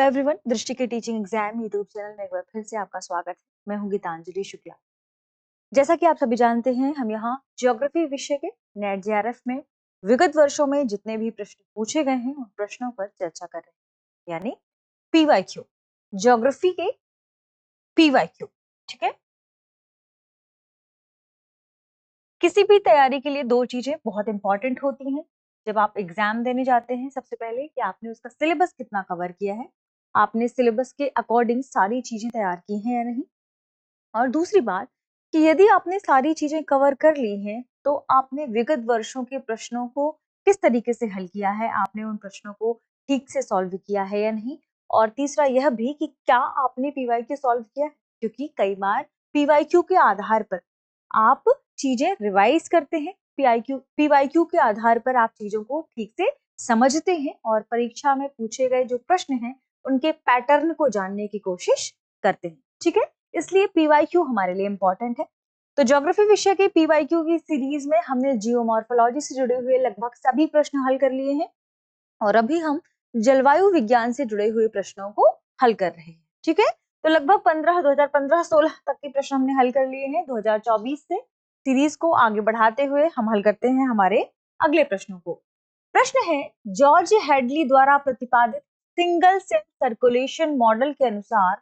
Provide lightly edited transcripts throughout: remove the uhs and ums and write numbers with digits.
Everyone, दृष्टि के teaching exam YouTube channel में एक बार फिर से आपका स्वागत है। मैं हूं गीतांजलि शुक्ला। जैसा कि आप सभी जानते हैं, हम यहाँ ज्योग्राफी विषय के नेट जेआरएफ में विगत वर्षों में जितने भी प्रश्न पूछे गए हैं उन प्रश्नों पर चर्चा कर रहे हैं, यानी पीवाईक्यू, ज्योग्राफी के पीवाईक्यू। ठीक है। किसी भी तैयारी के लिए दो चीजें बहुत इंपॉर्टेंट होती हैं जब आप एग्जाम देने जाते हैं। सबसे पहले कि आपने उसका सिलेबस कितना कवर किया है, आपने सिलेबस के अकॉर्डिंग सारी चीजें तैयार की हैं या नहीं। और दूसरी बात कि यदि आपने सारी चीजें कवर कर ली हैं तो आपने विगत वर्षों के प्रश्नों को किस तरीके से हल किया है, आपने उन प्रश्नों को ठीक से सॉल्व किया है या नहीं। और तीसरा यह भी कि क्या आपने पीवाईक्यू सॉल्व किया है, क्योंकि कई बार पीवाईक्यू के आधार पर आप चीजें रिवाइज करते हैं। पीवाईक्यू के आधार पर आप चीजों को ठीक से समझते हैं और परीक्षा में पूछे गए जो प्रश्न हैं उनके पैटर्न को जानने की कोशिश करते हैं। ठीक है, इसलिए पीवाईक्यू हमारे लिए इंपॉर्टेंट है। तो ज्योग्राफी विषय के पीवाईक्यू की सीरीज में हमने जियोमॉर्फोलॉजी से जुड़े हुए लगभग सभी प्रश्न हल कर लिए हैं और अभी हम जलवायु विज्ञान से जुड़े हुए प्रश्नों को हल कर रहे हैं। ठीक है, तो लगभग 2015-16 तक के प्रश्न हमने हल कर लिए हैं। 2024 से सीरीज को आगे बढ़ाते हुए हम हल करते हैं हमारे अगले प्रश्नों को। प्रश्न है, जॉर्ज हेडली द्वारा प्रतिपादित सिंगल सेल सर्कुलेशन मॉडल के अनुसार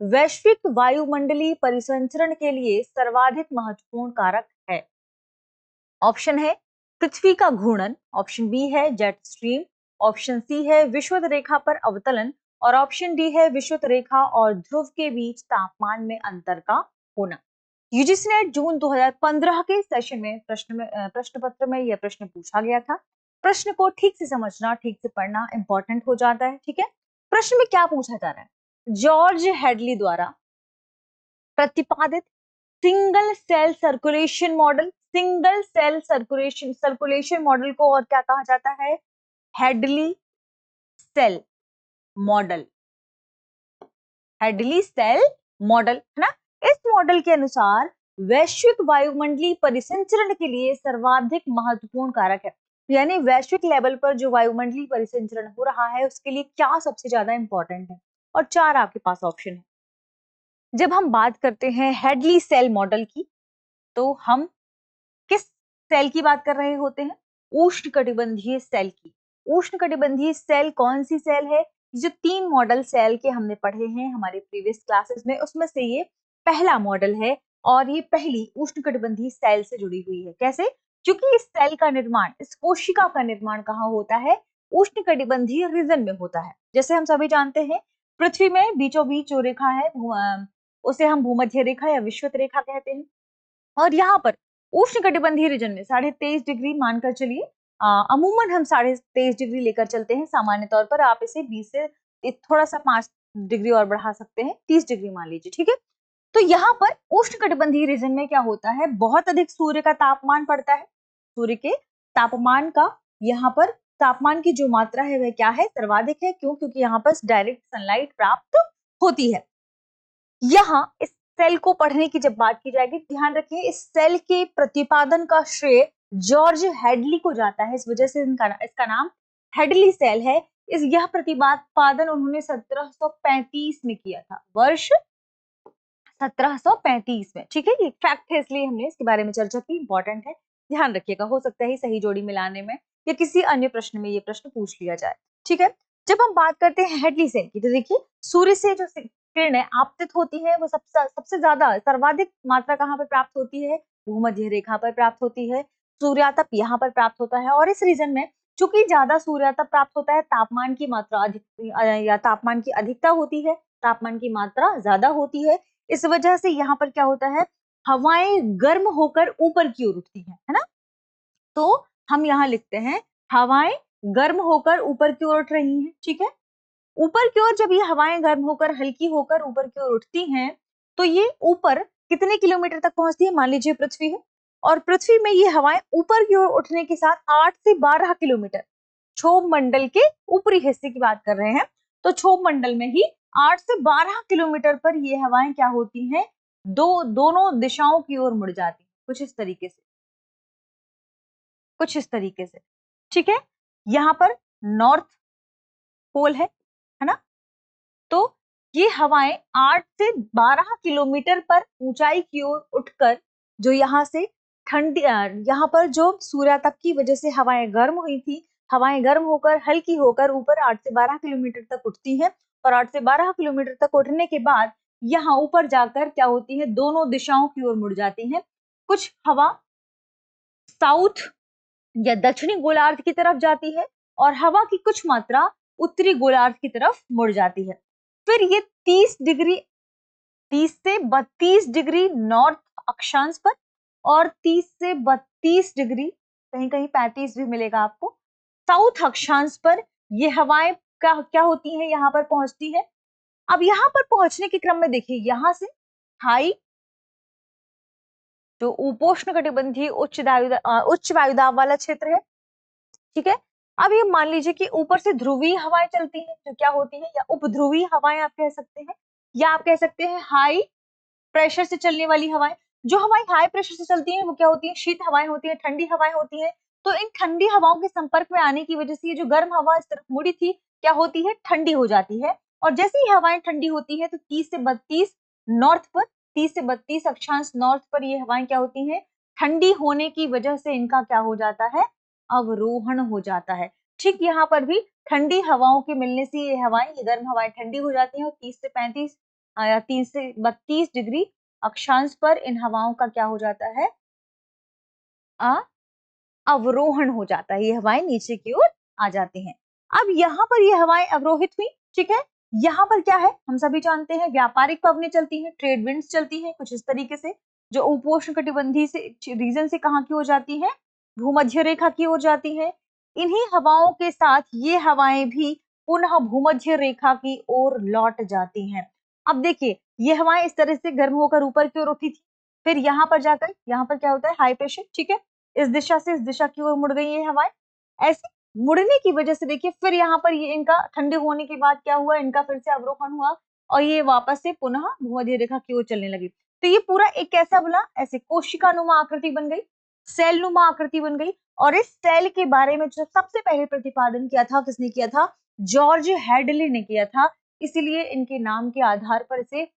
वैश्विक वायुमंडलीय परिसंचरण के लिए सर्वाधिक महत्वपूर्ण कारक है। ऑप्शन है पृथ्वी का घूर्णन, ऑप्शन बी है जेट स्ट्रीम, ऑप्शन सी है विषुवत रेखा पर अवतलन और ऑप्शन डी है विषुवत रेखा और ध्रुव के बीच तापमान में अंतर का होना। यूजीसी नेट जून 2015 के सेशन में प्रश्न पत्र में यह प्रश्न पूछा गया था। प्रश्न को ठीक से समझना, ठीक से पढ़ना इंपॉर्टेंट हो जाता है। ठीक है, प्रश्न में क्या पूछा जा रहा है, जॉर्ज हेडली द्वारा प्रतिपादित single cell circulation model, single cell circulation model को और क्या कहा जाता है, Hadley cell model, Hadley cell model है ना। इस मॉडल के अनुसार वैश्विक वायुमंडलीय परिसंचरण के लिए सर्वाधिक महत्वपूर्ण कारक है, यानी वैश्विक लेवल पर जो वायुमंडलीय परिसंचरण हो रहा है उसके लिए क्या सबसे ज्यादा इंपॉर्टेंट है। और चार आपके पास ऑप्शन है। जब हम बात करते हैं हेडली सेल मॉडल की तो हम किस सेल की बात कर रहे होते हैं, उष्णकटिबंधीय सेल की। उष्णकटिबंधीय सेल कौन सी सेल है, जो तीन मॉडल सेल के हमने पढ़े हैं हमारे प्रीवियस क्लासेस में, उसमें से ये पहला मॉडल है और ये पहली उष्णकटिबंधीय सेल से जुड़ी हुई है। कैसे, क्योंकि इस सेल का निर्माण, इस कोशिका का निर्माण कहाँ होता है, उष्णकटिबंधीय रीजन में होता है। जैसे हम सभी जानते हैं पृथ्वी में बीचों बीच जो रेखा है उसे हम भूमध्य रेखा या विषुवत रेखा कहते हैं। और यहाँ पर उष्णकटिबंधीय रीजन में 23.5 डिग्री मानकर चलिए, अमूमन हम 23.5 डिग्री लेकर चलते हैं। सामान्य तौर पर आप इसे 20 से थोड़ा सा 5 डिग्री और बढ़ा सकते हैं, 30 डिग्री मान लीजिए। ठीक है, तो यहाँ पर उष्णकटिबंधीय रीजन में क्या होता है, बहुत अधिक सूर्य का तापमान पड़ता है। सूर्य के तापमान का, यहाँ पर तापमान की जो मात्रा है वह क्या है, सर्वाधिक है। क्यों, क्योंकि यहाँ पर डायरेक्ट सनलाइट प्राप्त होती है। यहाँ इस सेल को पढ़ने की जब बात की जाएगी, ध्यान रखिए इस सेल के प्रतिपादन का श्रेय जॉर्ज हेडली को जाता है। इस वजह से इसका नाम हेडली सेल है। यह प्रतिपादन उन्होंने 1735 में किया था, वर्ष 1735 में। ठीक है, ये फैक्ट है इसलिए हमने इसके बारे में चर्चा की, इंपॉर्टेंट है, ध्यान रखिएगा। हो सकता है सही जोड़ी मिलाने में या किसी अन्य प्रश्न में ये प्रश्न पूछ लिया जाए। ठीक है, जब हम बात करते हैं हेडली सेल की तो देखिए सूर्य से जो किरणें आपतित होती है वो सबसे ज्यादा सर्वाधिक मात्रा कहाँ पर प्राप्त होती है, भूमध्य रेखा पर प्राप्त होती है। सूर्यातप यहाँ पर प्राप्त होता है और इस रीजन में चूंकि ज्यादा सूर्यातप प्राप्त होता है, तापमान की मात्रा अधिक या तापमान की अधिकता होती है, तापमान की मात्रा ज्यादा होती है। इस वजह से यहाँ पर क्या होता है, हवाएं गर्म होकर ऊपर की ओर उठती है ना। तो हम यहाँ लिखते हैं हवाएं गर्म होकर ऊपर की ओर उठ रही हैं। ठीक है, ऊपर की ओर जब ये हवाएं गर्म होकर हल्की होकर ऊपर की ओर उठती हैं तो ये ऊपर कितने किलोमीटर तक पहुंचती है, मान लीजिए पृथ्वी है और पृथ्वी में ये हवाएं ऊपर की ओर उठने के साथ 8 से 12 किलोमीटर, क्षोभ मंडल के ऊपरी हिस्से की बात कर रहे हैं, तो क्षोभ मंडल में ही 8 से 12 किलोमीटर पर ये हवाएं क्या होती हैं, दोनों दिशाओं की ओर मुड़ जाती हैं, कुछ इस तरीके से, कुछ इस तरीके से। ठीक है, यहाँ पर नॉर्थ पोल है ना, तो ये हवाएं 8 से 12 किलोमीटर पर ऊंचाई की ओर उठकर जो यहाँ से ठंडी यहाँ पर जो सूर्यातप की वजह से हवाएं गर्म हुई थी, हवाएं गर्म होकर हल्की होकर ऊपर 8 से 12 किलोमीटर तक उठती हैं और 8 से 12 किलोमीटर तक उठने के बाद यहाँ ऊपर जाकर क्या होती है, दोनों दिशाओं की ओर मुड़ जाती हैं। कुछ हवा साउथ या दक्षिणी गोलार्ध की तरफ जाती है और हवा की कुछ मात्रा उत्तरी गोलार्ध की तरफ मुड़ जाती है। फिर ये 30 से 32 डिग्री नॉर्थ अक्षांश पर और 30 से 32 डिग्री, कहीं कहीं 35 भी मिलेगा आपको, साउथ अक्षांश पर ये हवाएं क्या होती हैं, यहाँ पर पहुंचती है। अब यहाँ पर पहुंचने के क्रम में देखिए, यहाँ से हाई जो उपोष्ण कटिबंधीय उच्च वायुदाब वाला क्षेत्र है, ठीक है। अब ये मान लीजिए कि ऊपर से ध्रुवीय हवाएं चलती हैं जो क्या होती हैं, या उपध्रुवीय हवाएं आप कह सकते हैं, या आप कह सकते हैं हाई प्रेशर से चलने वाली हवाएं। जो हवाएं हाई प्रेशर से चलती हैं वो क्या होती हैं, शीत हवाएं होती हैं, ठंडी हवाएं होती हैं। तो इन ठंडी हवाओं के संपर्क में आने की वजह से ये जो गर्म हवा इस तरफ मुड़ी थी, क्या होती है, ठंडी हो जाती है। और जैसे ही हवाएं ठंडी होती है तो 30 से 32 नॉर्थ पर, 30 से 32 अक्षांश नॉर्थ पर ये हवाएं क्या होती हैं, ठंडी होने की वजह से इनका क्या हो जाता है, अवरोहण हो जाता है। ठीक यहाँ पर भी ठंडी हवाओं के मिलने से ये हवाएं, ये गर्म हवाएं ठंडी हो जाती हैं और 30 से 35 या 3 से 32 डिग्री अक्षांश पर इन हवाओं का क्या हो जाता है, अवरोहण हो जाता है। ये हवाएं नीचे की ओर आ जाती हैं। अब यहाँ पर ये हवाएं अवरोहित हुई, ठीक है। यहाँ पर क्या है, हम सभी जानते हैं व्यापारिक पवनें चलती हैं, ट्रेड विंड्स चलती हैं कुछ इस तरीके से, जो उपोष्ण कटिबंधीय से रीजन से कहाँ की ओर जाती है, भूमध्य रेखा की ओर जाती है। इन्हीं हवाओं के साथ ये हवाएं भी पुनः भूमध्य रेखा की ओर लौट जाती हैं। अब देखिए, ये हवाएं इस तरह से गर्म होकर ऊपर की ओर उठी थी, फिर यहाँ पर जाकर यहाँ पर क्या होता है, हाई प्रेशर, ठीक है, इस दिशा से इस दिशा की ओर मुड़ गई ये हवाएं। ऐसे मुड़ने की वजह से देखिए फिर यहाँ पर ये इनका ठंडे होने के बाद क्या हुआ, इनका फिर से अवरोहण हुआ और ये वापस से पुनः भूमध्य रेखा की ओर चलने लगी। तो ये पूरा एक कैसा बना, ऐसे कोशिकानुमा आकृति बन गई, सेल नुमा आकृति बन गई। और इस सेल के बारे में जो सबसे पहले प्रतिपादन किया था, किसने किया था, जॉर्ज हैडली ने किया था। इसीलिए इनके नाम के आधार पर इसे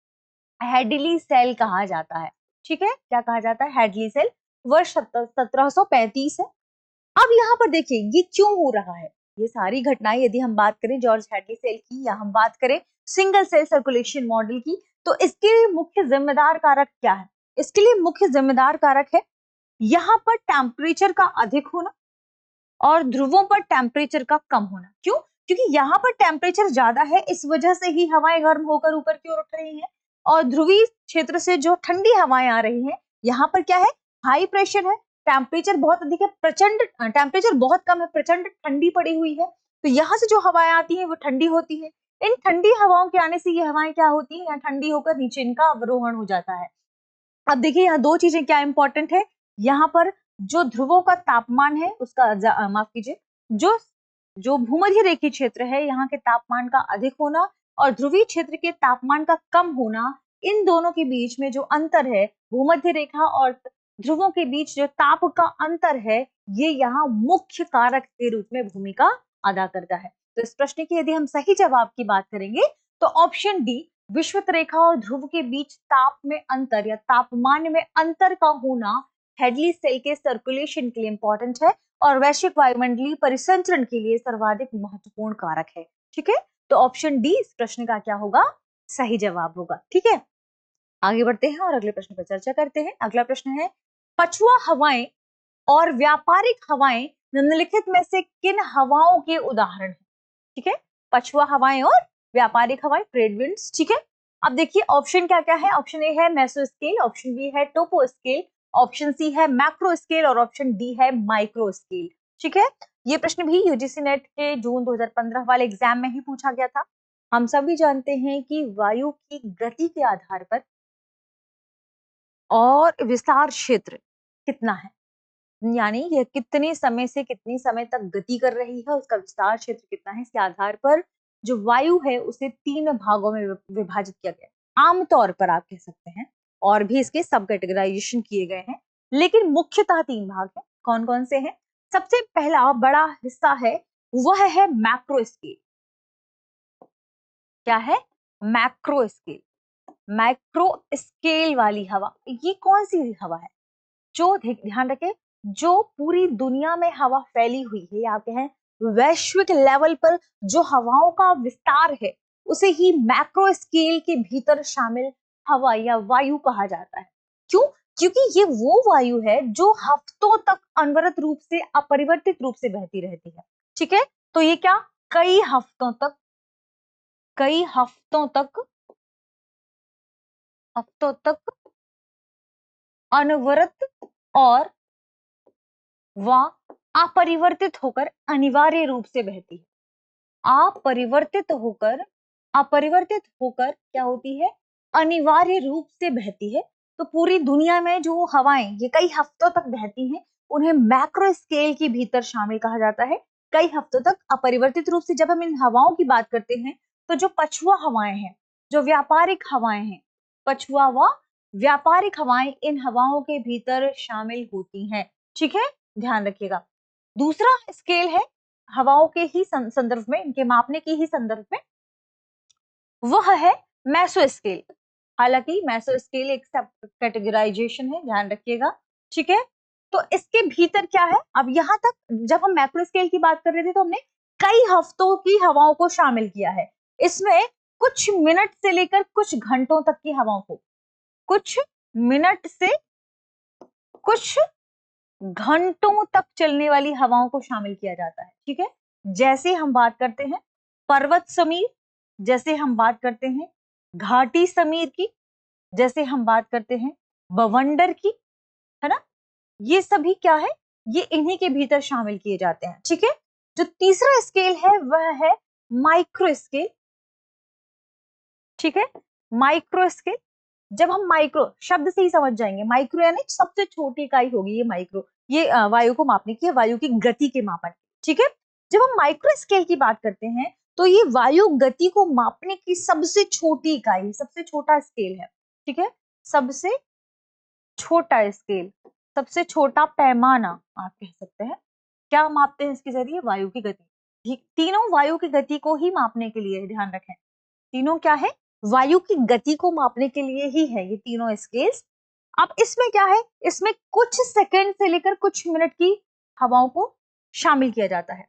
हैडली सेल कहा जाता है। ठीक है, क्या कहा जाता है, हैडली सेल। वर्ष 1735 है। अब यहाँ पर देखिए ये क्यों हो रहा है, ये सारी घटनाएं यदि हम बात करें जॉर्ज हैडली सेल की या हम बात करें सिंगल सेल सर्कुलेशन मॉडल की, तो इसके लिए मुख्य जिम्मेदार कारक क्या है, इसके लिए मुख्य जिम्मेदार कारक है यहाँ पर टेम्परेचर का अधिक होना और ध्रुवों पर टेम्परेचर का कम होना। क्यों, क्योंकि यहाँ पर टेम्परेचर ज्यादा है, इस वजह से ही हवाएं गर्म होकर ऊपर की ओर उठ रही हैं और ध्रुवीय क्षेत्र से जो ठंडी हवाएं आ रही हैं, यहाँ पर क्या है, हाई प्रेशर है, टेम्परेचर बहुत अधिक है, प्रचंड टेम्परेचर बहुत कम है, प्रचंड ठंडी पड़ी हुई है। तो यहाँ से जो हवाएं आती हैं वो ठंडी होती है। इन ठंडी हवाओं के आने से ये हवाएं क्या होती है, यहाँ ठंडी होकर नीचे इनका अवरोहण हो जाता है। अब देखिए यहाँ दो चीजें क्या इंपॉर्टेंट है, यहाँ पर जो ध्रुवों का तापमान है उसका माफ कीजिए, जो जो भूमध्य रेखीय क्षेत्र है यहाँ के तापमान का अधिक होना और ध्रुवीय क्षेत्र के तापमान का कम होना, इन दोनों के बीच में जो अंतर है, भूमध्य रेखा और ध्रुवों के बीच जो ताप का अंतर है, ये यहाँ मुख्य कारक के रूप में भूमिका अदा करता है। तो इस प्रश्न की यदि हम सही जवाब की बात करेंगे तो ऑप्शन डी, विषुवत रेखा और ध्रुव के बीच ताप में अंतर या तापमान में अंतर का होना हैडली सेल के सर्कुलेशन के लिए इंपॉर्टेंट है और वैश्विक वायुमंडलीय परिसंचरण के लिए सर्वाधिक महत्वपूर्ण कारक है। ठीक है, तो ऑप्शन डी इस प्रश्न का क्या होगा, सही जवाब होगा। ठीक है, आगे बढ़ते हैं और अगले प्रश्न पर चर्चा करते हैं। अगला प्रश्न है, पछुआ हवाएं और व्यापारिक हवाएं निम्नलिखित में से किन हवाओं के उदाहरण हैं। ठीक है, पछुआ हवाएं और व्यापारिक हवाएं, ट्रेड विंड्स। ठीक है, अब देखिए ऑप्शन क्या क्या है, ऑप्शन ए है मेसो स्केल, ऑप्शन बी है टोपो स्केल, ऑप्शन सी है मैक्रो स्केल और ऑप्शन डी है माइक्रो स्केल। ठीक है, ये प्रश्न भी यूजीसी नेट के जून 2015 वाले एग्जाम में ही पूछा गया था। हम सभी जानते हैं कि वायु की गति के आधार पर और विस्तार क्षेत्र कितना है, यानी यह कितने समय से कितने समय तक गति कर रही है, उसका विस्तार क्षेत्र कितना है, इसके आधार पर जो वायु है उसे 3 भागों में विभाजित किया गया। आमतौर पर आप कह सकते हैं, और भी इसके सब कैटेगराइजेशन किए गए हैं, लेकिन मुख्यतः 3 भाग हैं। कौन कौन से हैं? सबसे पहला बड़ा हिस्सा है वह है मैक्रो स्केल। क्या है? मैक्रो स्केल, माइक्रो स्केल वाली हवा, ये कौन सी हवा है? जो ध्यान रखें, जो पूरी दुनिया में हवा फैली हुई है, या कहें वैश्विक लेवल पर जो हवाओं का विस्तार है, उसे ही मैक्रो स्केल के भीतर शामिल हवा या वायु कहा जाता है। क्यों? क्योंकि ये वो वायु है जो हफ्तों तक अनवरत रूप से, अपरिवर्तित रूप से बहती रहती है। ठीक है, तो ये क्या, कई हफ्तों तक, कई हफ्तों तक, हफ्तों तक अनवरत और व अपरिवर्तित होकर अनिवार्य रूप से बहती है। अपरिवर्तित होकर, अपरिवर्तित होकर क्या होती है? अनिवार्य रूप से बहती है। तो पूरी दुनिया में जो हवाएं ये कई हफ्तों तक बहती हैं, उन्हें मैक्रो स्केल के भीतर शामिल कहा जाता है, कई हफ्तों तक अपरिवर्तित रूप से। जब हम इन हवाओं की बात करते हैं, तो जो पछुआ हवाएं हैं, जो व्यापारिक हवाएं हैं, पछुआ व व्यापारिक हवाएं इन हवाओं के भीतर शामिल होती हैं। ठीक है, ध्यान रखिएगा। दूसरा स्केल है हवाओं के ही संदर्भ में, इनके मापने के ही संदर्भ में, वह है मेसो स्केल। हालांकि मेसो स्केल एक सब कैटेगराइजेशन है, ध्यान रखिएगा। ठीक है, तो इसके भीतर क्या है? अब यहां तक जब हम मैक्रो स्केल की बात कर रहे थे, तो हमने कई हफ्तों की हवाओं को शामिल किया है। इसमें कुछ मिनट से लेकर कुछ घंटों तक की हवाओं को, कुछ मिनट से कुछ घंटों तक चलने वाली हवाओं को शामिल किया जाता है। ठीक है, जैसे हम बात करते हैं पर्वत समीर, जैसे हम बात करते हैं घाटी समीर की, जैसे हम बात करते हैं बवंडर की, है ना, ये सभी क्या है? ये इन्हीं के भीतर शामिल किए जाते हैं। ठीक है, जो तीसरा स्केल है वह है माइक्रो स्केल। ठीक है, माइक्रो स्केल, जब हम माइक्रो शब्द से ही समझ जाएंगे, माइक्रो यानी सबसे छोटी इकाई होगी ये माइक्रो, ये वायु को मापने की, वायु की गति के मापन। ठीक है, जब हम माइक्रो स्केल की बात करते हैं, तो ये वायु गति को मापने की सबसे छोटी इकाई, सबसे छोटा स्केल है। ठीक है, सबसे छोटा स्केल, सबसे छोटा पैमाना आप कह सकते हैं। क्या मापते हैं इसके जरिए? वायु की गति। तीनों वायु की गति को ही मापने के लिए, ध्यान रखें, तीनों क्या है? वायु की गति को मापने के लिए ही है ये तीनों स्केल्स। अब इसमें क्या है? इसमें कुछ सेकंड से लेकर कुछ मिनट की हवाओं को शामिल किया जाता है।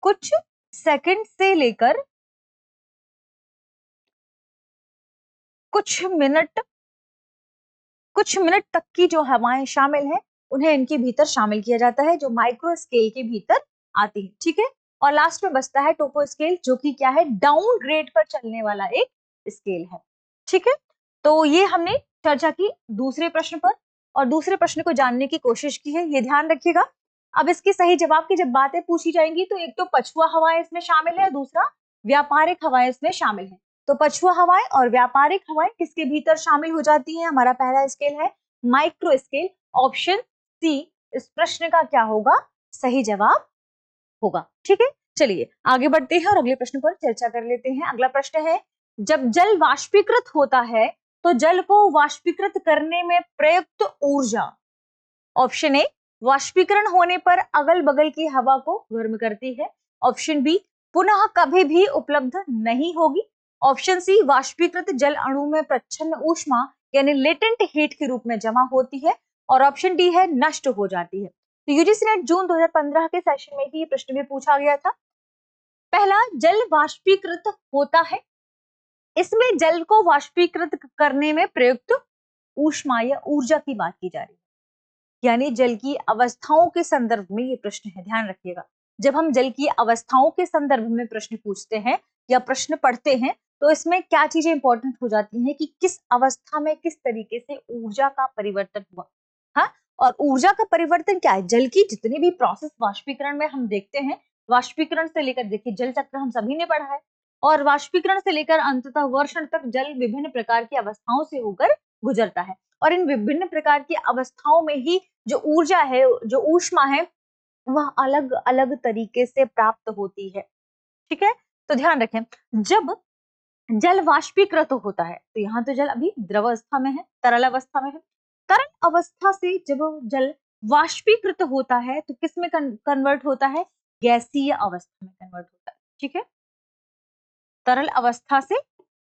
कुछ सेकंड से लेकर कुछ मिनट तक की जो हवाएं शामिल हैं, उन्हें इनके भीतर शामिल किया जाता है, जो माइक्रो स्केल के भीतर आती है। ठीक है, और लास्ट में बचता है टोपो स्केल, जो कि क्या है? डाउन ग्रेड पर चलने वाला एक स्केल है। ठीक है, तो ये हमने चर्चा की दूसरे प्रश्न पर, और दूसरे प्रश्न को जानने की कोशिश की है, ये ध्यान रखिएगा। अब इसके सही जवाब की जब बातें पूछी जाएंगी, तो एक तो पछुआ हवाएं इसमें शामिल है, दूसरा व्यापारिक हवाएं इसमें शामिल है। तो पछुआ हवाएं और व्यापारिक हवाएं किसके भीतर शामिल हो जाती हैं? हमारा पहला स्केल है माइक्रो स्केल। ऑप्शन सी इस प्रश्न का क्या होगा? सही जवाब होगा। ठीक है, चलिए आगे बढ़ते हैं और अगले प्रश्न पर चर्चा कर लेते हैं। अगला प्रश्न है, जब जल वाष्पीकृत होता है, तो जल को वाष्पीकृत करने में प्रयुक्त ऊर्जा। ऑप्शन ए, वाष्पीकरण होने पर अगल बगल की हवा को गर्म करती है। ऑप्शन बी, पुनः कभी भी उपलब्ध नहीं होगी। ऑप्शन सी, वाष्पीकृत जल अणु में प्रच्छन्न ऊष्मा यानी लेटेंट हीट के रूप में जमा होती है। और ऑप्शन डी है, नष्ट हो जाती है। तो यूजीसी नेट जून 2015 के सेशन में ही प्रश्न में पूछा गया था। पहला, जल वाष्पीकृत होता है, इसमें जल को वाष्पीकृत करने में प्रयुक्त ऊष्मा या ऊर्जा की बात की जा रही है, यानी जल की अवस्थाओं के संदर्भ में ये प्रश्न है। ध्यान रखिएगा, जब हम जल की अवस्थाओं के संदर्भ में प्रश्न पूछते हैं या प्रश्न पढ़ते हैं, तो इसमें क्या चीजें इंपॉर्टेंट हो जाती हैं कि किस अवस्था में किस तरीके से ऊर्जा का परिवर्तन हुआ। हाँ, और ऊर्जा का परिवर्तन क्या है? जल की जितनी भी प्रोसेस वाष्पीकरण में हम देखते हैं, वाष्पीकरण से लेकर, देखिए जल चक्र हम सभी ने पढ़ा है, और वाष्पीकरण से लेकर अंततः वर्षण तक जल विभिन्न प्रकार की अवस्थाओं से होकर गुजरता है, और इन विभिन्न प्रकार की अवस्थाओं में ही जो ऊर्जा है, जो ऊष्मा है, वह अलग अलग तरीके से प्राप्त होती है। ठीक है, तो ध्यान रखें, जब जल वाष्पीकृत होता है, तो यहाँ तो जल अभी द्रव अवस्था में है, तरल अवस्था में है। तरल अवस्था से जब जल वाष्पीकृत होता है, तो किस में कन्वर्ट होता है? गैसीय अवस्था में कन्वर्ट होता है। ठीक है, तरल अवस्था से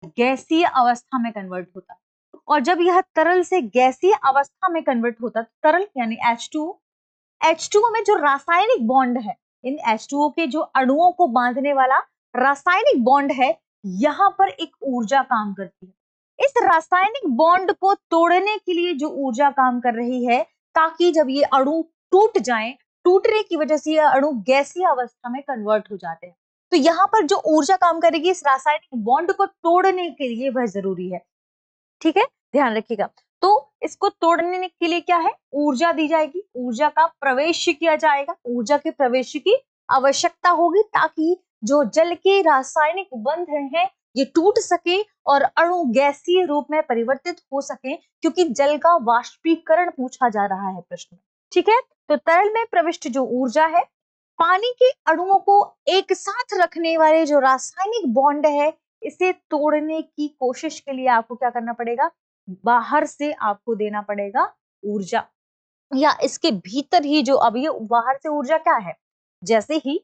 गैसीय अवस्था में कन्वर्ट होता है। और जब यह तरल से गैसीय अवस्था में कन्वर्ट होता है, तरल यानी H2O, H2O में जो रासायनिक बॉन्ड है, इन H2O के जो अणुओं को बांधने वाला रासायनिक बॉन्ड है, यहां पर एक ऊर्जा काम करती है। इस रासायनिक बॉन्ड को तोड़ने के लिए जो ऊर्जा काम कर रही है, ताकि जब ये अणु टूट जाएं, टूटने की वजह से ये अणु गैसीय अवस्था में कन्वर्ट हो जाते हैं। तो यहाँ पर जो ऊर्जा काम करेगी इस रासायनिक बॉन्ड को तोड़ने के लिए, वह जरूरी है। ठीक है, ध्यान रखिएगा। तो इसको तोड़ने के लिए क्या है, ऊर्जा दी जाएगी, ऊर्जा का प्रवेश किया जाएगा, ऊर्जा के प्रवेश की आवश्यकता होगी, ताकि जो जल के रासायनिक बंध हैं ये टूट सके और अणु गैसीय रूप में परिवर्तित हो सके, क्योंकि जल का वाष्पीकरण पूछा जा रहा है प्रश्न में। ठीक है, तो तरल में प्रविष्ट जो ऊर्जा है, पानी के अणुओं को एक साथ रखने वाले जो रासायनिक बॉन्ड है, इसे तोड़ने की कोशिश के लिए आपको क्या करना पड़ेगा, बाहर से आपको देना पड़ेगा ऊर्जा, या इसके भीतर ही जो, अब ये बाहर से ऊर्जा क्या है, जैसे ही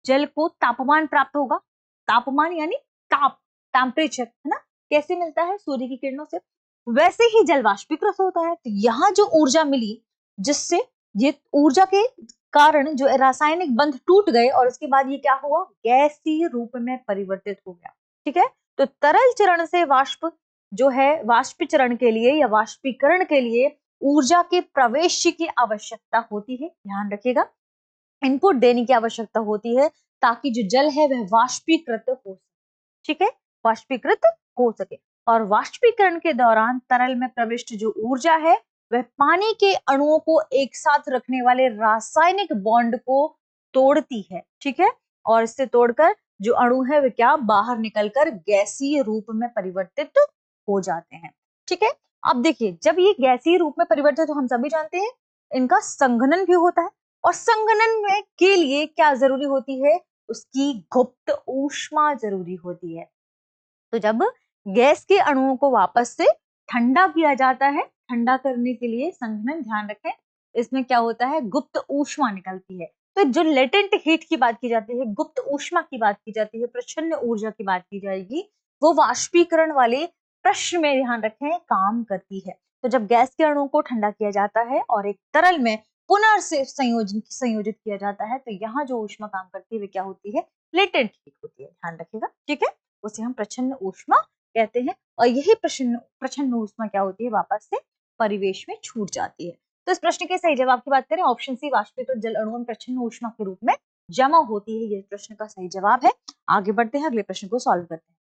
जल को तापमान प्राप्त होगा, तापमान यानी ताप, टेम्परेचर है ना, कैसे मिलता है, सूर्य की किरणों से, वैसे ही जल वाष्पीकृत होता है। तो यहाँ जो ऊर्जा मिली, जिससे ये ऊर्जा के कारण जो रासायनिक बंध टूट गए और उसके बाद ये क्या हुआ, गैसीय रूप में परिवर्तित हो गया। ठीक है, तो तरल चरण से वाष्प जो है, वाष्पीचरण के लिए या वाष्पीकरण के लिए ऊर्जा के प्रवेश की आवश्यकता होती है, ध्यान रखिएगा, इनपुट देने की आवश्यकता होती है, ताकि जो जल है वह वाष्पीकृत हो सके। ठीक है, वाष्पीकृत हो सके। और वाष्पीकरण के दौरान तरल में प्रविष्ट जो ऊर्जा है, वह पानी के अणुओं को एक साथ रखने वाले रासायनिक बॉन्ड को तोड़ती है। ठीक है, और इससे तोड़कर जो अणु है वे क्या, बाहर निकलकर गैसीय रूप में परिवर्तित हो जाते हैं। ठीक है, अब देखिए, जब ये गैसीय रूप में परिवर्तित, हम सभी जानते हैं इनका संघनन भी होता है, और संघनन में के लिए क्या जरूरी होती है, उसकी गुप्त ऊष्मा जरूरी होती है। तो जब गैस के अणुओं को वापस से ठंडा किया जाता है, ठंडा करने के लिए संघनन, ध्यान रखें, इसमें क्या होता है, गुप्त ऊष्मा निकलती है। तो जो लेटेंट हीट की बात की जाती है, गुप्त ऊष्मा की बात की जाती है, प्रच्छन्न ऊर्जा की बात की जाएगी, वो वाष्पीकरण वाले प्रश्न में, ध्यान रखें, काम करती है। तो जब गैस के अणुओं को ठंडा किया जाता है और एक तरल में पुनः से संयोजित किया जाता है, तो यहाँ जो ऊष्मा काम करती है वे क्या होती है, लेटेंट हीट होती है, ध्यान रखिएगा। ठीक है, उसे हम प्रच्छन्न ऊष्मा कहते हैं, और यही प्रच्छन्न ऊष्मा क्या होती है, वापस से परिवेश में छूट जाती है। तो इस प्रश्न के सही जवाब की बात करें, ऑप्शन सी, वाष्पीकृत जल अणुओं में प्रच्छन्न ऊष्मा के रूप में जमा होती है, ये प्रश्न का सही जवाब है। आगे बढ़ते हैं, अगले प्रश्न को सॉल्व करते हैं।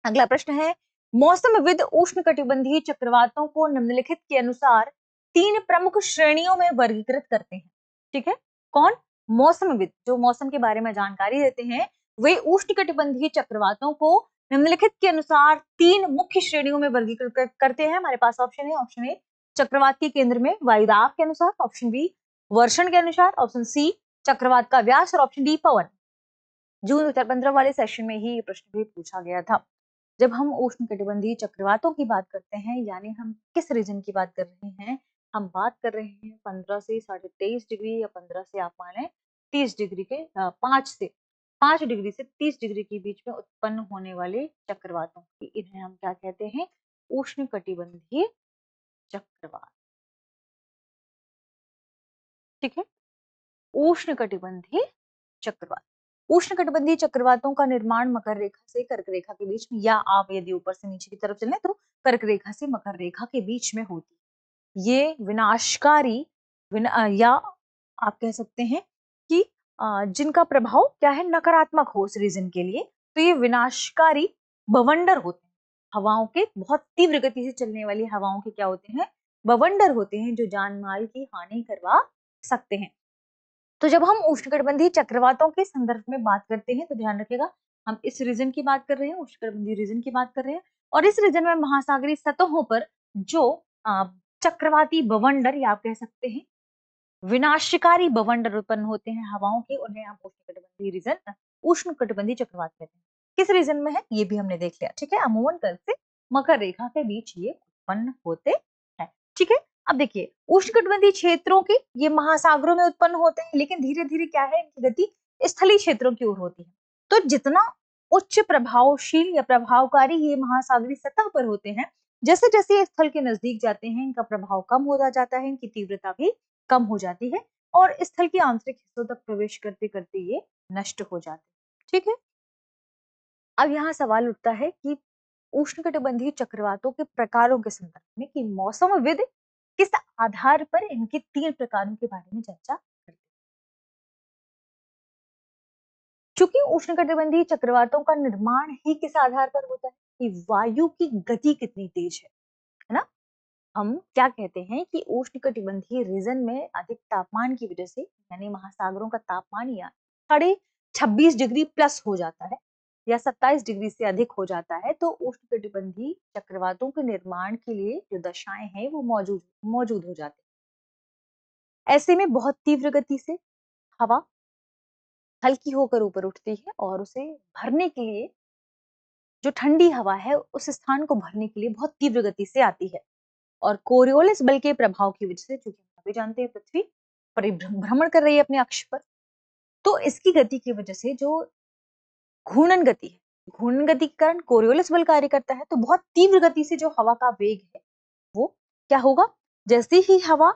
अगला प्रश्न है, मौसमविद उष्णकटिबंधीय चक्रवातों को निम्नलिखित के अनुसार 3 प्रमुख श्रेणियों में वर्गीकृत करते हैं। ठीक है, कौन, मौसमविद, जो मौसम के बारे में जानकारी देते हैं, वे उष्णकटिबंधीय चक्रवातों को निम्नलिखित के अनुसार 3 मुख्य श्रेणियों में वर्गीकृत करते हैं। हमारे पास ऑप्शन है, ऑप्शन ए चक्रवात के केंद्र में वायुदाब के अनुसार, ऑप्शन बी वर्षण के अनुसार, ऑप्शन सी चक्रवात का व्यास, और ऑप्शन डी पवन। जून 2015 वाले सेशन में ही ये प्रश्न भी पूछा गया था। जब हम उष्णकटिबंधीय चक्रवातों की बात करते हैं, यानी हम किस रीजन की बात कर रहे हैं, हम बात कर रहे हैं 15 से 23.5 डिग्री, या 15 से आप माने 30 डिग्री के 5 डिग्री से 30 डिग्री के बीच में उत्पन्न होने वाले चक्रवातों की, इन्हें हम क्या कहते हैं, उष्णकटिबंधीय चक्रवात। ठीक है, उष्णकटिबंधीय चक्रवात। उष्णकटिबंधीय चक्रवातों का निर्माण मकर रेखा से कर्क रेखा के बीच में, या आप यदि ऊपर से नीचे की तरफ चलें तो कर्क रेखा से मकर रेखा के बीच में होती है। ये विनाशकारी या आप कह सकते हैं कि जिनका प्रभाव क्या है, नकारात्मक हो उस रीजन के लिए, तो ये विनाशकारी बवंडर होते हैं। हवाओं के, बहुत तीव्र गति से चलने वाली हवाओं के क्या होते हैं, बवंडर होते हैं, जो जान माल की हानि करवा सकते हैं। तो जब हम उष्णकटिबंधीय चक्रवातों के संदर्भ में बात करते हैं, तो ध्यान रखिएगा, हम इस रीजन की बात कर रहे हैं, उष्णकटिबंधीय रीजन की बात कर रहे हैं, और इस रीजन में महासागरीय सतहों पर जो चक्रवाती बवंडर, या आप कह सकते हैं विनाशकारी बवंडर उत्पन्न होते हैं हवाओं के, उन्हें हम उष्णकटिबंधीय रीजन, उष्णकटिबंधीय चक्रवात कहते हैं। किस रीजन में है ये भी हमने देख लिया। ठीक है, अमूमन कर्क से मकर रेखा के बीच ये उत्पन्न होते हैं। ठीक है, अब देखिए, उष्णकटिबंधीय क्षेत्रों के ये महासागरों में उत्पन्न होते हैं, लेकिन धीरे धीरे क्या है, इनकी गति स्थलीय क्षेत्रों की ओर होती है। तो जितना उच्च प्रभावशील या प्रभावकारी ये महासागरीय सतह पर होते हैं। जैसे जैसे ये स्थल के नजदीक जाते हैं इनका प्रभाव कम होता जाता है, इनकी तीव्रता भी कम हो जाती है और स्थल के आंतरिक हिस्सों तक प्रवेश करते करते ये नष्ट हो जाते हैं। ठीक है, अब यहाँ सवाल उठता है कि उष्णकटिबंधीय चक्रवातों के प्रकारों के संदर्भ में कि मौसमविद किस आधार पर इनके 3 प्रकारों के बारे में चर्चा करते हैं। चूंकि उष्णकटिबंधीय चक्रवातों का निर्माण ही किस आधार पर होता है कि वायु की गति कितनी तेज है ना। हम क्या कहते हैं कि उष्णकटिबंधीय रीजन में अधिक तापमान की वजह से यानी महासागरों का तापमान या 26.5 डिग्री प्लस हो जाता है या 27 डिग्री से अधिक हो जाता है, तो उष्णकटिबंधीय चक्रवातों के निर्माण के लिए जो दशाएं हैं वो मौजूद मौजूद हो जाती है। ऐसे में बहुत तीव्र गति से हवा हल्की होकर ऊपर उठती है और उसे भरने के लिए जो ठंडी हवा है उस स्थान को भरने के लिए बहुत तीव्र गति से आती है और कोरियोलिस बल के प्रभाव की वजह से, चूंकि हम अभी जानते हैं पृथ्वी परिभ्रमण कर रही है अपने अक्ष पर, तो इसकी गति की वजह से जो घूर्णन गति है, घूर्णन गति के कारण कोरियोलिस बल कार्य करता है, तो बहुत तीव्र गति से जो हवा का वेग है वो क्या होगा, जैसे ही हवा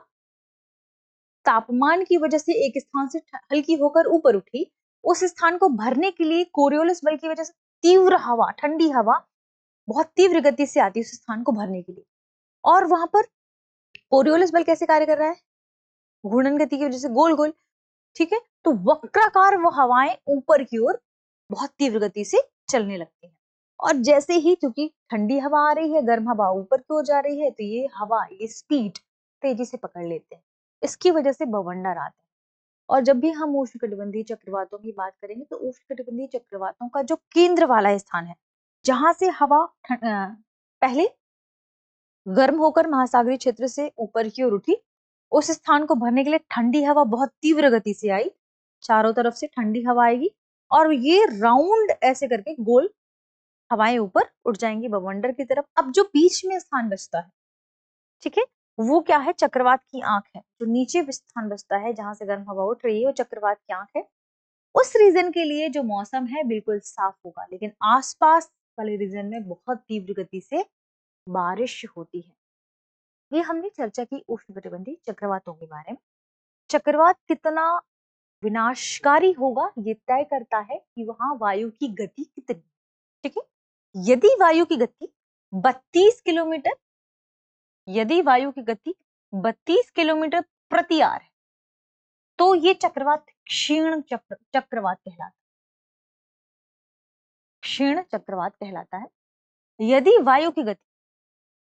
तापमान की वजह से एक स्थान से हल्की होकर ऊपर उठी, उस स्थान को भरने के लिए कोरियोलिस बल की वजह से तीव्र हवा, ठंडी हवा बहुत तीव्र गति से आती है उस स्थान को भरने के लिए। और वहां पर कोरियोलिस बल कैसे कार्य कर रहा है, घूर्णन गति की वजह से गोल गोल, ठीक है, तो वक्राकार वो हवाएं ऊपर की ओर बहुत तीव्र गति से चलने लगती हैं। और जैसे ही, क्योंकि ठंडी हवा आ रही है, गर्म हवा ऊपर की ओर जा रही है, तो ये हवा, ये स्पीड तेजी से पकड़ लेते हैं, इसकी वजह से बवंडर आते हैं। और जब भी हम उष्णकटिबंधीय चक्रवातों की बात करेंगे तो उष्णकटिबंधीय चक्रवातों का जो केंद्र वाला स्थान है, जहां से हवा पहले गर्म होकर महासागरीय क्षेत्र से ऊपर की ओर उठी, उस स्थान को भरने के लिए ठंडी हवा बहुत तीव्र गति से आई, चारों तरफ से ठंडी हवा आएगी और ये राउंड ऐसे करके गोल हवाएं ऊपर उठ जाएंगी बवंडर की तरफ। अब जो बीच में स्थान बचता है, ठीक है, वो क्या है, चक्रवात की आंख है। जो नीचे स्थान बचता है जहां से गर्म हवा उठ रही है वो चक्रवात की आंख है। उस रीजन के लिए जो मौसम है बिल्कुल साफ होगा, लेकिन आसपास वाले रीजन में बहुत तीव्र गति से बारिश होती है। ये हमने चर्चा की उष्णकटिबंधीय चक्रवातों के बारे में। चक्रवात कितना विनाशकारी होगा ये तय करता है कि वहां वायु की गति कितनी, ठीक है। यदि वायु की गति 32 किलोमीटर, यदि वायु की गति 32 किलोमीटर प्रति आवर है तो ये चक्रवात क्षीण चक्रवात कहलाता है, क्षीण चक्रवात कहलाता है। यदि वायु की गति,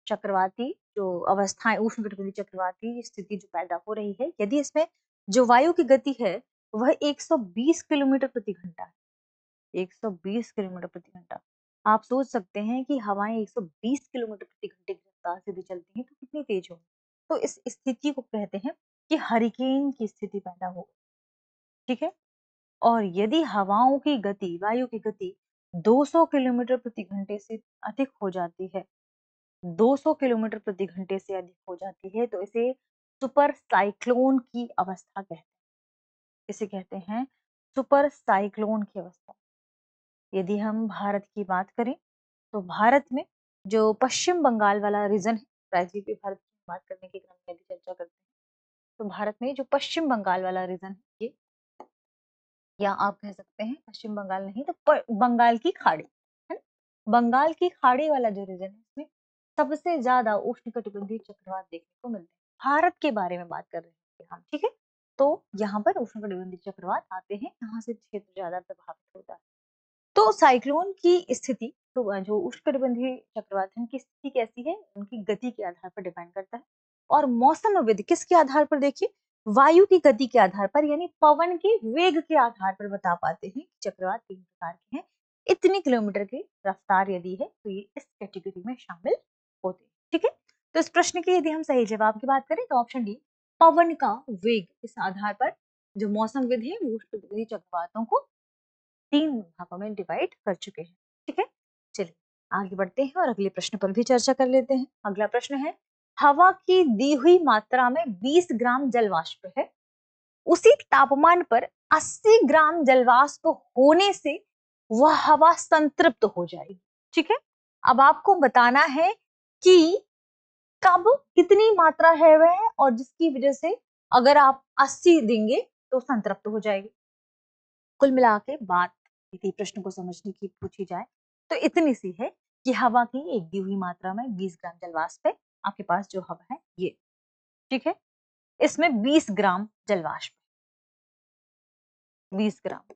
चक्रवाती जो अवस्थाएं, उष्णकटिबंधीय चक्रवाती स्थिति जो पैदा हो रही है, यदि इसमें जो वायु की गति है वह 120 किलोमीटर प्रति घंटा है, 120 किलोमीटर प्रति घंटा, आप सोच सकते हैं कि हवाएं 120 किलोमीटर प्रति घंटे की रफ्तार से भी चलती हैं तो कितनी तेज होगी। तो इस स्थिति को कहते हैं कि हरिकेन की स्थिति पैदा हो, ठीक है। और यदि हवाओं की गति, वायु की गति 200 किलोमीटर प्रति घंटे से अधिक हो जाती है, 200 किलोमीटर प्रति घंटे से अधिक हो जाती है, तो इसे सुपर साइक्लोन की अवस्था कहते हैं। इसे कहते हैं सुपर साइक्लोन की अवस्था। यदि हम भारत की बात करें तो भारत में जो पश्चिम बंगाल वाला रीजन है, राज्य के भारत की बात करने के क्रम में भी चर्चा करते हैं, तो भारत में जो पश्चिम बंगाल वाला रीजन है ये, या आप कह सकते हैं पश्चिम बंगाल नहीं तो बंगाल की खाड़ी है ना, बंगाल की खाड़ी वाला जो रीजन है इसमें सबसे ज्यादा उष्णकटिबंधीय चक्रवात देखने को मिलते हैं। भारत के बारे में बात कर रहे हैं हम, ठीक है, तो यहाँ पर उष्णकटिबंधीय चक्रवात आते हैं, यहाँ से क्षेत्र ज्यादा प्रभावित होता है। तो साइक्लोन की स्थिति, तो जो उष्णकटिबंधीय चक्रवात है उनकी स्थिति कैसी है, उनकी गति के आधार पर डिपेंड करता है। और मौसमविद किसके आधार पर, देखिए वायु की गति के आधार पर, यानी पवन के वेग के आधार पर बता पाते हैं कि चक्रवात 3 प्रकार के हैं। इतनी किलोमीटर की रफ्तार यदि है तो ये इस कैटेगरी में शामिल होते हैं, ठीक है। तो इस प्रश्न के यदि हम सही जवाब की बात करें तो ऑप्शन डी, पवन का वेग, इस आधार पर जो मौसमविद है वो उष्णकटिबंधीय चक्रवातों को 3 भागों में डिवाइड कर चुके हैं, ठीक है। चलिए आगे बढ़ते हैं और अगले प्रश्न पर भी चर्चा कर लेते हैं। अगला प्रश्न है, हवा की दी हुई मात्रा में 20 ग्राम जल वाष्प है, उसी तापमान पर 80 ग्राम जल वाष्प होने से वह हवा संतृप्त हो जाएगी। ठीक है, अब आपको बताना है कि कब कितनी मात्रा है वह, और जिसकी वजह से अगर आप 80 देंगे तो संतृप्त हो जाएगी। कुल मिला के बात यदि प्रश्न को समझने की पूछी जाए तो इतनी सी है कि हवा की एक दी हुई मात्रा में 20 ग्राम जलवाष्प है। आपके पास जो हवा है ये, ठीक है, इसमें 20 ग्राम जलवाष्प, 20 ग्राम।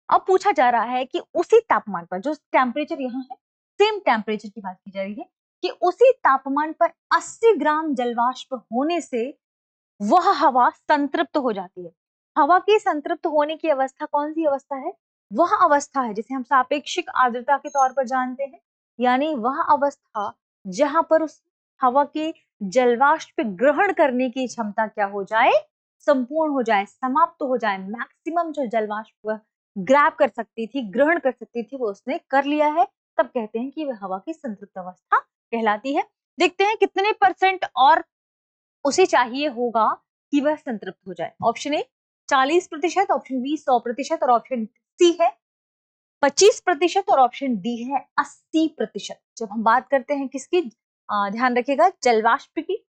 अब पूछा जा रहा है कि उसी तापमान पर, जो टेम्परेचर यहाँ है, सेम टेम्परेचर की बात की जा रही है, कि उसी तापमान पर 80 ग्राम जलवाष्प होने से वह हवा संतृप्त हो जाती है। हवा की संतृप्त होने की अवस्था कौन सी अवस्था है? वह अवस्था है जिसे हम सापेक्षिक आर्द्रता के तौर पर जानते हैं, यानी वह अवस्था जहां पर उस हवा के जलवाष्प ग्रहण करने की क्षमता क्या हो जाए? संपूर्ण हो जाए, समाप्त हो जाए। मैक्सिमम जो जलवाष्प ग्रैब कर सकती थी, ग्रहण कर सकती थी, वो उसने कर लिया है, तब कहते हैं कि वह हवा की संतृप्त अवस्था कहलाती है। देखते हैं कितने परसेंट और उसे चाहिए होगा कि वह संतृप्त हो जाए। ऑप्शन ए 40%, ऑप्शन बी 100% और ऑप्शन सी है 25% और ऑप्शन डी है 80%। जब हम बात करते हैं किसकी, ध्यान रखिएगा, जलवाष्प की,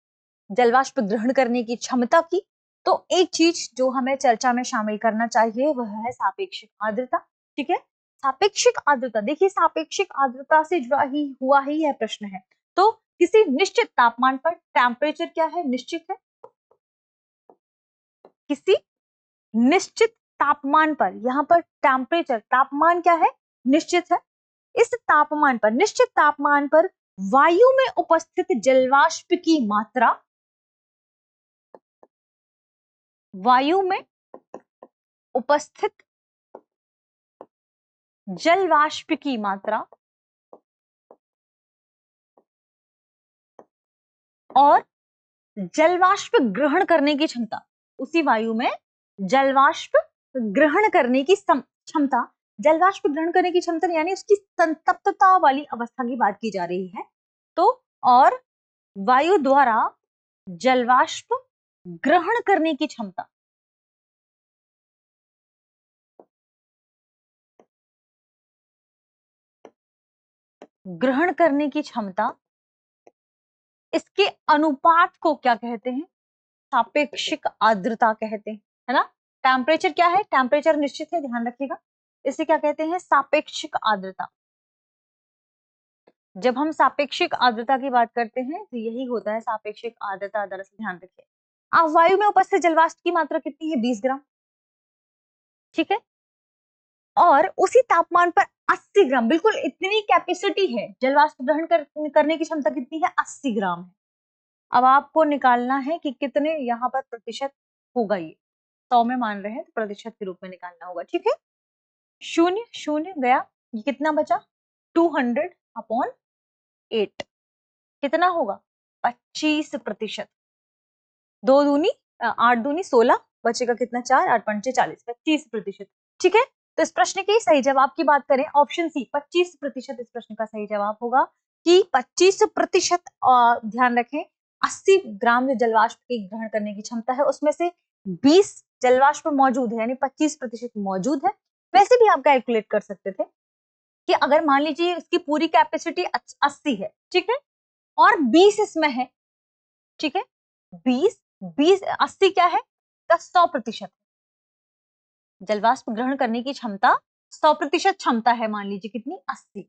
जलवाष्प ग्रहण करने की क्षमता की, तो एक चीज जो हमें चर्चा में शामिल करना चाहिए वह है सापेक्षिक आर्द्रता। ठीक है, सापेक्षिक आर्द्रता, देखिए सापेक्षिक आर्द्रता से जुड़ा ही हुआ ही यह प्रश्न है। तो किसी निश्चित तापमान पर टेम्परेचर क्या है? निश्चित है। किसी निश्चित तापमान पर, यहां पर टेम्परेचर, तापमान क्या है? निश्चित है। इस तापमान पर, निश्चित तापमान पर वायु में उपस्थित जलवाष्प की मात्रा, वायु में उपस्थित जलवाष्प की मात्रा और जलवाष्प ग्रहण करने की क्षमता, उसी वायु में जलवाष्प ग्रहण करने की क्षमता, जलवाष्प ग्रहण करने की क्षमता यानी उसकी संतप्तता वाली अवस्था की बात की जा रही है। तो और वायु द्वारा जलवाष्प ग्रहण करने की क्षमता, ग्रहण करने की क्षमता, इसके अनुपात को क्या कहते हैं? सापेक्षिक आर्द्रता कहते हैं, है ना। टेम्परेचर क्या है? टेम्परेचर निश्चित है, ध्यान रखिएगा। इसे क्या कहते हैं? सापेक्षिक आर्द्रता। जब हम सापेक्षिक आर्द्रता की बात करते हैं तो यही होता है सापेक्षिक आर्द्रता। दरअसल ध्यान रखिए, आप वायु में उपस्थित जलवाष्प की मात्रा कितनी है? 20 ग्राम। ठीक है, और उसी तापमान पर 80 ग्राम, बिल्कुल इतनी कैपेसिटी है, जलवाष्प ग्रहण करने की क्षमता कितनी है? 80 ग्राम है। अब आपको निकालना है कि कितने यहाँ पर प्रतिशत होगा। ये 100 में मान रहे हैं तो प्रतिशत के रूप में निकालना होगा। ठीक है, शून्य शून्य गया, ये कितना बचा? 200/8 कितना होगा? 25%। 8 दूनी 16, बचेगा कितना? 4, 8 पंचे 40, 25%। ठीक है, तो इस प्रश्न के सही जवाब की बात करें, ऑप्शन सी 25% इस प्रश्न का सही जवाब होगा कि 25%। ध्यान रखें, 80 ग्राम जो जलवाष्प की ग्रहण करने की क्षमता है उसमें से 20 जलवाष्प मौजूद है, यानी 25% मौजूद है। वैसे भी आप कैलकुलेट कर सकते थे कि अगर मान लीजिए इसकी पूरी कैपेसिटी 80 है, ठीक है, और 20 इसमें है, ठीक है, 20 80 क्या है? 100%। जलवाष्प ग्रहण करने की क्षमता 100% क्षमता है, मान लीजिए कितनी? 80।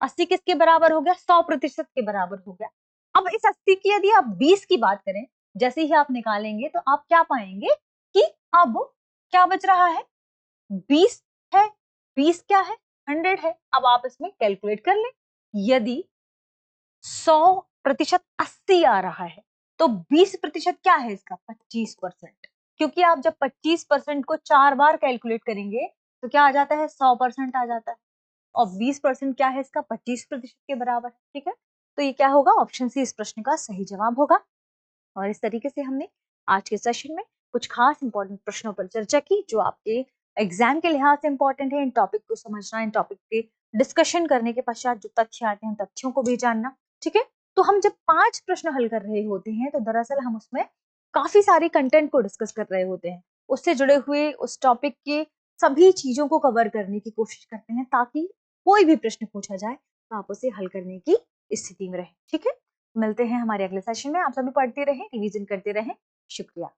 80 किसके बराबर हो गया? 100% के बराबर हो गया। अब इस 80 की यदि आप 20 की बात करें, जैसे ही आप निकालेंगे तो आप क्या पाएंगे कि अब क्या बच रहा है? 20 है। 20 क्या है? 100 है। अब आप इसमें कैलकुलेट कर लें, यदि 100% 80 आ रहा है तो 20% क्या है इसका? 25%। क्योंकि आप जब 25% को 4 बार कैलकुलेट करेंगे तो क्या आ जाता है? 100% आ जाता है, और 20% क्या है इसका? 25% के बराबर है। ठीक है, तो ये क्या होगा? ऑप्शन सी इस प्रश्न का सही जवाब होगा। और इस तरीके से हमने आज के सेशन में कुछ खास इंपॉर्टेंट प्रश्नों पर चर्चा की जो आपके एग्जाम के लिहाज से इंपॉर्टेंट है। इन टॉपिक को समझना, इन टॉपिक पे डिस्कशन करने के पश्चात जो तथ्य आते हैं तथ्यों को भी जानना। ठीक है, तो हम जब 5 प्रश्न हल कर रहे होते हैं तो दरअसल हम उसमें काफी सारी कंटेंट को डिस्कस कर रहे होते हैं, उससे जुड़े हुए उस टॉपिक के सभी चीजों को कवर करने की कोशिश करते हैं ताकि कोई भी प्रश्न पूछा जाए तो आप उसे हल करने की स्थिति में रहें। ठीक है, मिलते हैं हमारे अगले सेशन में। आप सभी पढ़ते रहें, रिवीजन करते रहें। शुक्रिया।